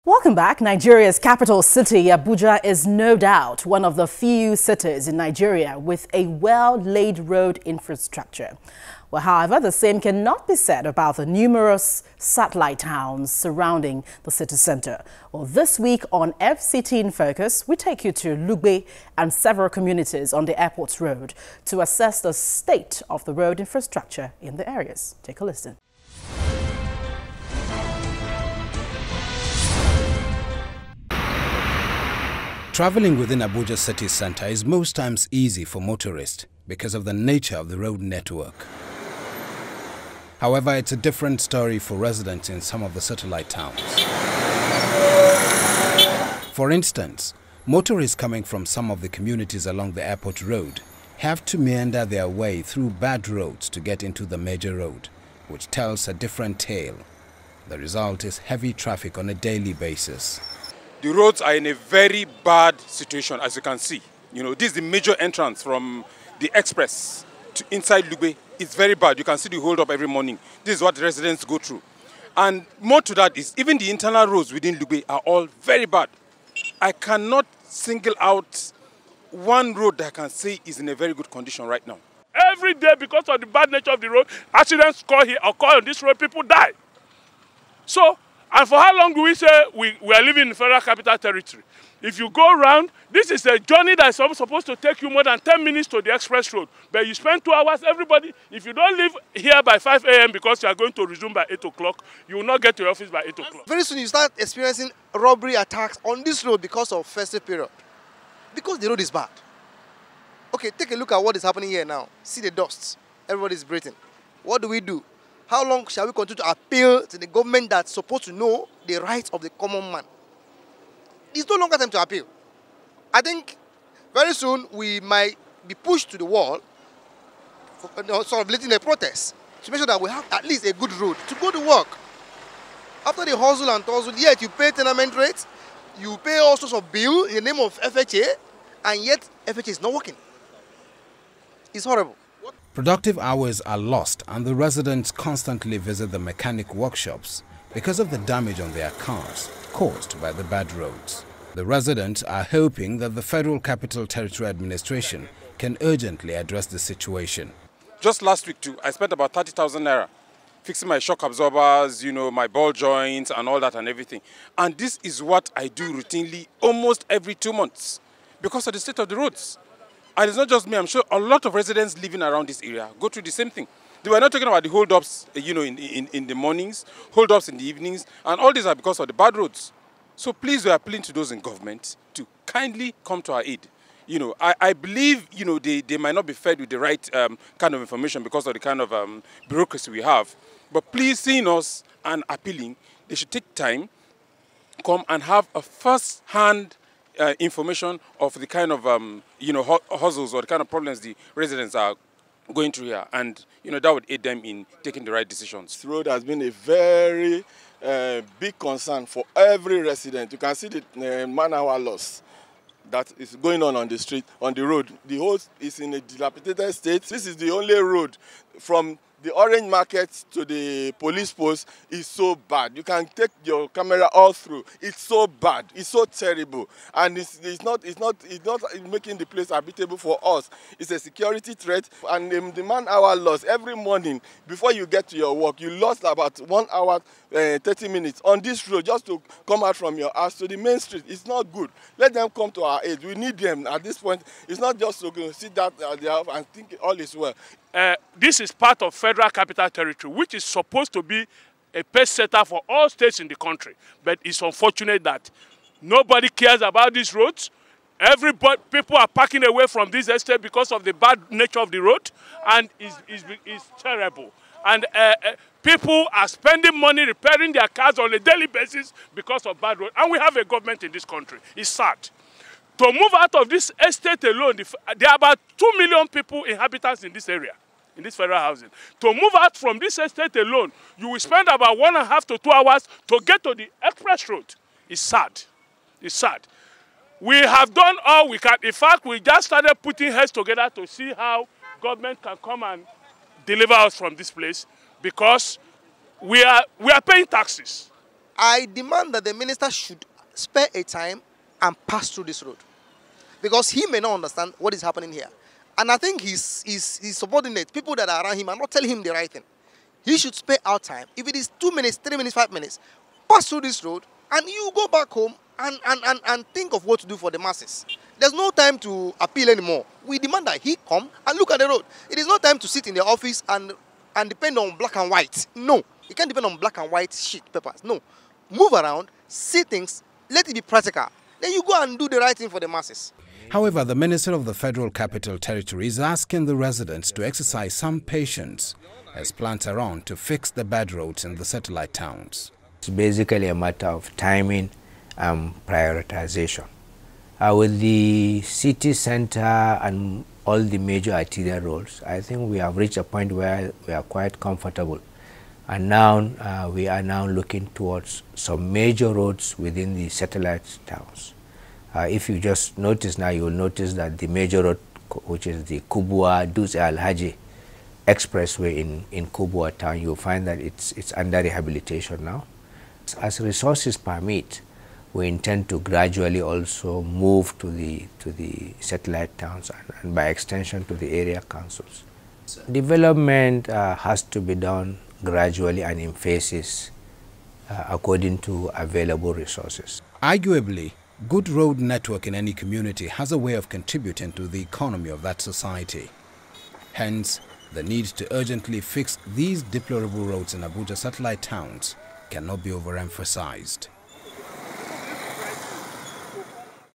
Welcome back. Nigeria's capital city, Abuja, is no doubt one of the few cities in Nigeria with a well-laid road infrastructure. Well, however, the same cannot be said about the numerous satellite towns surrounding the city center. Well, this week on FCT in Focus, we take you to Lugbe and several communities on the airport road to assess the state of the road infrastructure in the areas. Take a listen. Traveling within Abuja city center is most times easy for motorists because of the nature of the road network. However, it's a different story for residents in some of the satellite towns. For instance, motorists coming from some of the communities along the airport road have to meander their way through bad roads to get into the major road, which tells a different tale. The result is heavy traffic on a daily basis. The roads are in a very bad situation, as you can see. This is the major entrance from the express to inside Lugbe. It's very bad. You can see the hold up every morning. This is what the residents go through. And more to that is even the internal roads within Lugbe are all very bad. I cannot single out one road that I can say is in a very good condition right now. Every day, because of the bad nature of the road, accidents occur on this road, people die. And for how long do we say we are living in Federal Capital Territory? If you go around, this is a journey that's supposed to take you more than 10 minutes to the express road. But you spend 2 hours, everybody, if you don't leave here by 5 a.m. because you are going to resume by 8 o'clock, you will not get to your office by 8 o'clock. Very soon you start experiencing robbery attacks on this road because of festive period. Because the road is bad. Okay, take a look at what is happening here now. See the dust. Everybody is breathing. What do? How long shall we continue to appeal to the government that's supposed to know the rights of the common man? It's no longer time to appeal. I think very soon we might be pushed to the wall, for, sort of leading a protest, to make sure that we have at least a good road to go to work. After the hustle and tussle, yet you pay tenement rates, you pay all sorts of bills in the name of FHA, and yet FHA is not working. It's horrible. Productive hours are lost and the residents constantly visit the mechanic workshops because of the damage on their cars caused by the bad roads. The residents are hoping that the Federal Capital Territory Administration can urgently address the situation. Just last week too, I spent about 30,000 naira fixing my shock absorbers, my ball joints and all that and everything. And this is what I do routinely almost every 2 months because of the state of the roads. And it's not just me, I'm sure a lot of residents living around this area go through the same thing. They were not talking about the hold-ups, in the mornings, hold-ups in the evenings, and all these are because of the bad roads. So please, we are appealing to those in government to kindly come to our aid. I believe, they might not be fed with the right kind of information because of the kind of bureaucracy we have. But please, seeing us and appealing, they should take time, come and have a first-hand information of the kind of hustles or the kind of problems the residents are going through here, and that would aid them in taking the right decisions. This road has been a very big concern for every resident. You can see the man-hour loss that is going on the street, on the road. The whole is in a dilapidated state. This is the only road from the Orange Market to the police post is so bad. You can take your camera all through. It's so bad. It's so terrible, and it's not making the place habitable for us. It's a security threat, and the man-hour loss every morning before you get to your work, you lost about 1 hour 30 minutes on this road just to come out from your house to the main street. It's not good. Let them come to our aid. We need them at this point. It's not just to sit that they have and think all is well. This is part of Federal Capital Territory, which is supposed to be a pace setter for all states in the country. But it's unfortunate that nobody cares about these roads. People are parking away from this estate because of the bad nature of the road, and it's terrible. And people are spending money repairing their cars on a daily basis because of bad road. And we have a government in this country. It's sad. To move out of this estate alone, there are about 2 million people, inhabitants in this area, in this federal housing. To move out from this estate alone, you will spend about 1.5 to 2 hours to get to the express road. It's sad. It's sad. We have done all we can. In fact, we just started putting heads together to see how government can come and deliver us from this place, because we are paying taxes. I demand that the minister should spare a time and pass through this road, because he may not understand what is happening here. And I think his subordinates, people that are around him, are not telling him the right thing. He should spare our time. If it is 2 minutes, 3 minutes, 5 minutes, pass through this road and you go back home and think of what to do for the masses. There's no time to appeal anymore. We demand that he come and look at the road. It is not time to sit in the office and depend on black and white. No, you can't depend on black and white sheet papers. No, move around, see things, let it be practical. Then you go and do the right thing for the masses. However, the Minister of the Federal Capital Territory is asking the residents to exercise some patience as plans are on to fix the bad roads in the satellite towns. It's basically a matter of timing and prioritization. With the city center and all the major arterial roads, I think we have reached a point where we are quite comfortable. And now we are now looking towards some major roads within the satellite towns. If you just notice now, you will notice that the major road, which is the Kubwa Dutse Alhaji Expressway in Kubwa town, you'll find that it's under rehabilitation now. As resources permit, we intend to gradually also move to the satellite towns and by extension to the area councils. Development has to be done gradually and in phases according to available resources. Arguably, good road network in any community has a way of contributing to the economy of that society. Hence, the need to urgently fix these deplorable roads in Abuja satellite towns cannot be overemphasized.